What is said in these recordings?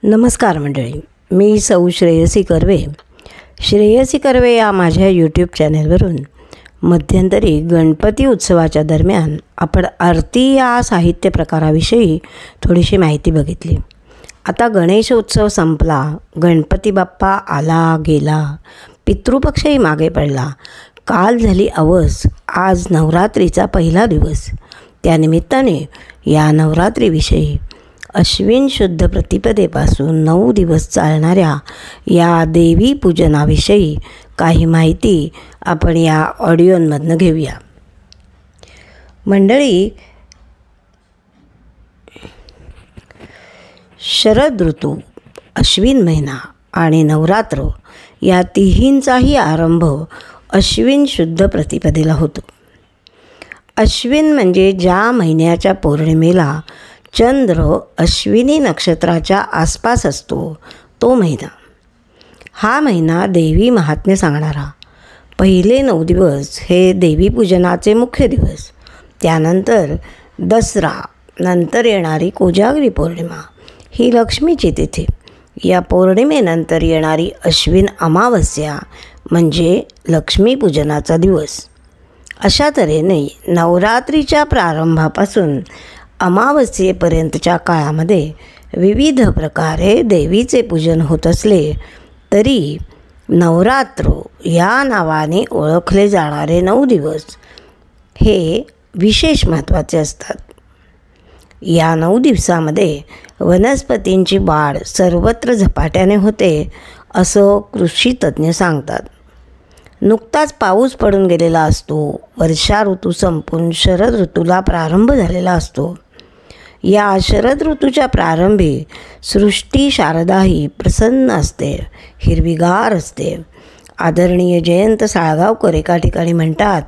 नमस्कार मंडळी, मी सौ श्रेयसी कर्वे. श्रेयसी कर्वे या माझ्या यूट्यूब चॅनेलवरून मध्यंतरी गणपती उत्सवाच्या दरम्यान आपण आरती या साहित्य प्रकाराविषयी थोडीशी माहिती बघितली. आता गणेश उत्सव संपला, गणपती बाप्पा आला गेला, पितृपक्षही मागे पडला, काल झाली अवस, आज नवरात्रीचा पहिला दिवस. त्यानिमित्ताने या नवरात्रीविषयी अश्विन शुद्ध प्रतिपदेपासून 9 दिवस चालणाऱ्या या देवी पूजनाविषयी काही माहिती आपण या ऑडिओमधनं घेऊया. मंडळी, शरद ऋतू, अश्विन महिना आणि नवरात्र या तिहींचाही आरंभ अश्विन शुद्ध प्रतिपदेला होतो. अश्विन म्हणजे ज्या महिन्याच्या पौर्णिमेला चंद्र अश्विनी नक्षत्राच्या आसपास असतो तो महिना. हा महिना देवी महात्म्य सांगणारा. पहिले 9 दिवस हे देवीपूजनाचे मुख्य दिवस. त्यानंतर दसरा, नंतर येणारी कोजागिरी पौर्णिमा ही लक्ष्मीची तिथी. या पौर्णिमेनंतर येणारी अश्विन अमावस्या म्हणजे लक्ष्मीपूजनाचा दिवस. अशा तऱ्हेने नवरात्रीच्या प्रारंभापासून अमावस्येपर्यंतच्या काळामध्ये विविध प्रकारे देवीचे पूजन होत असले तरी नवरात्र या नावाने ओळखले जाणारे 9 दिवस हे विशेष महत्त्वाचे असतात. या 9 दिवसामध्ये वनस्पतींची वाढ सर्वत्र झपाट्याने होते असं कृषीतज्ञ सांगतात. नुकताच पाऊस पडून गेलेला असतो. वर्षा ऋतू संपून शरद ऋतूला प्रारंभ झालेला असतो. या शरद ऋतूच्या प्रारंभी सृष्टी शारदाही प्रसन्न असते, हिरवीगार असते. आदरणीय जयंत साळगावकर एका ठिकाणी म्हणतात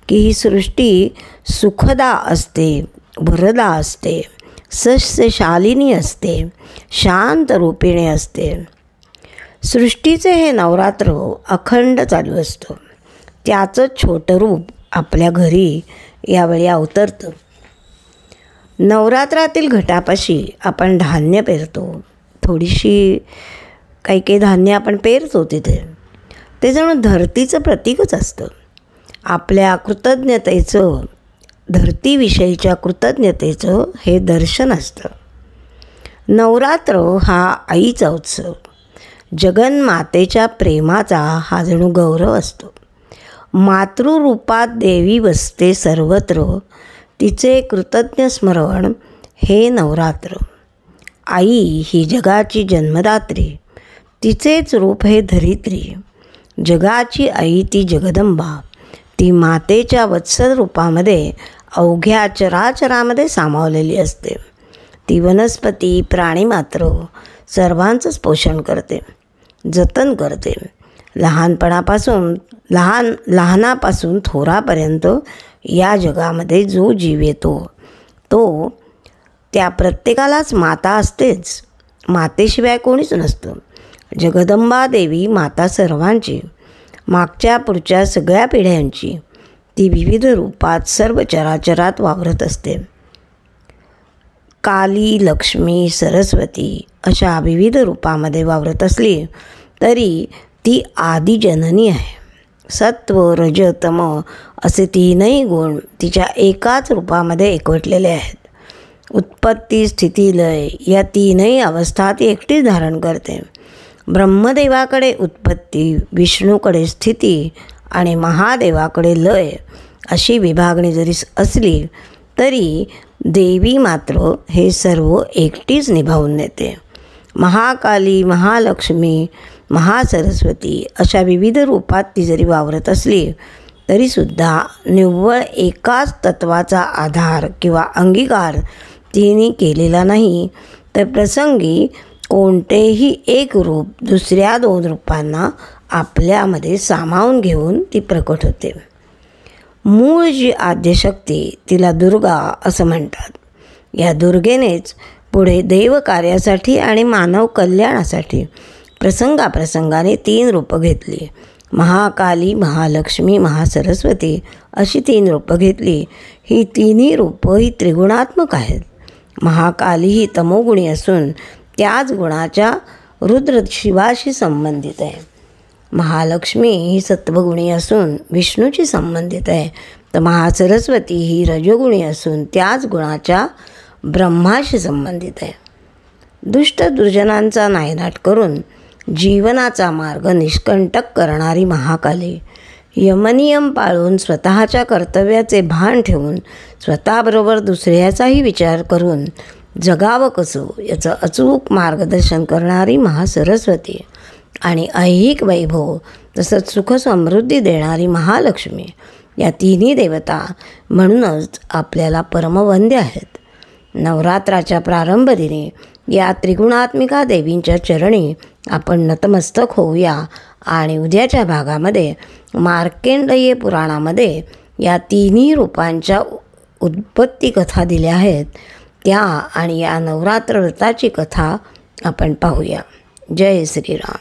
की ही सृष्टी सुखदा असते, वरदा असते, सस्यशालिनी असते, शांत रूपिणी असते. सृष्टीचे हे नवरात्र अखंड चालू असतं. त्याचं छोटं रूप आपल्या घरी यावेळी अवतरतं. नवरात्रातील घटापाशी आपण धान्य पेरतो. थोडीशी काही धान्य आपण पेरतो तिथे. ते जणू धरतीचं प्रतीकच असतं. आपल्या कृतज्ञतेचं, धरतीविषयीच्या कृतज्ञतेचं हे दर्शन असतं. नवरात्र हा आईचा उत्सव, जगन्मातेच्या प्रेमाचा हा जणू गौरव असतो. मातृरूपात देवी बसते सर्वत्र, तिचे कृतज्ञ स्मरण हे नवरात्र. आई ही जगाची जन्मदात्री, तिचेच रूप हे धरित्री. जगाची आई ती जगदंबा, ती मातेच्या वत्सल रूपामध्ये अवघ्या चराचरामध्ये सामावलेली असते. ती वनस्पती, प्राणीमात्र सर्वांचंच पोषण करते, जतन करते. लहानापासून थोरापर्यंत या जगामध्ये जो जीव येतो तो त्या प्रत्येकालाच माता असतेच. मातेशिवाय कोणीच नसतं. जगदंबा देवी माता सर्वांची, मागच्या पुढच्या सगळ्या पिढ्यांची. ती विविध रूपात सर्व चराचरात वावरत असते. काली, लक्ष्मी, सरस्वती अशा विविध रूपामध्ये वावरत असली तरी ती आदिजननी आहे. सत्व, रज, तम असे 3ही गुण तिच्या एकाच रूपामध्ये एकवटलेले आहेत. उत्पत्ती, स्थिती, लय या 3ही अवस्था ती एकटीच धारण करते. ब्रह्मदेवाकडे उत्पत्ती, विष्णूकडे स्थिती आणि महादेवाकडे लय अशी विभागणी जरी असली तरी देवी मात्र हे सर्व एकटीच निभावून नेते. महाकाली, महालक्ष्मी, महासरस्वती अशा विविध रूपात ती जरी वावरत असली तरीसुद्धा निव्वळ एकाच तत्वाचा आधार किंवा अंगीकार तिने केलेला नाही, तर प्रसंगी कोणतेही एक रूप दुसऱ्या 2 रूपांना आपल्यामध्ये सामावून घेऊन ती प्रकट होते. मूळ जी आद्यशक्ती तिला दुर्गा असं म्हणतात. या दुर्गेनेच पुढे देवकार्यासाठी आणि मानव कल्याणासाठी प्रसंगाप्रसंगाने 3 रूपं घेतली. महाकाली, महालक्ष्मी, महासरस्वती अशी 3 रूपं घेतली. ही 3ही रूपं ही त्रिगुणात्मक आहेत. महाकाली ही तमोगुणी असून त्याच गुणाच्या रुद्र शिवाशी संबंधित आहे. महालक्ष्मी ही सत्वगुणी असून विष्णूची संबंधित आहे, तर महासरस्वती ही रजोगुणी असून त्याच गुणाच्या ब्रह्माशी संबंधित आहे. दुष्ट दुर्जनांचा नायनाट करून जीवनाचा मार्ग निष्कंटक करणारी महाकाली, यमनियम पाळून स्वतःच्या कर्तव्याचे भान ठेवून स्वतःबरोबर दुसऱ्याचाही विचार करून जगावं कसं याचं अचूक मार्गदर्शन करणारी महासरस्वती आणि ऐहिक वैभव तसंच सुखसमृद्धी देणारी महालक्ष्मी, या तिन्ही देवता म्हणूनच आपल्याला परमवंद्य आहेत. नवरात्राच्या प्रारंभ दिनी या त्रिगुणात्मिका देवींच्या चरणी आपण नतमस्तक होऊया आणि उद्याच्या भागामध्ये मार्कंडेय पुराणामध्ये या तिन्ही रूपांच्या उत्पत्ती कथा दिल्या आहेत, त्या आणि या नवरात्र व्रताची कथा आपण पाहूया. जय श्रीराम.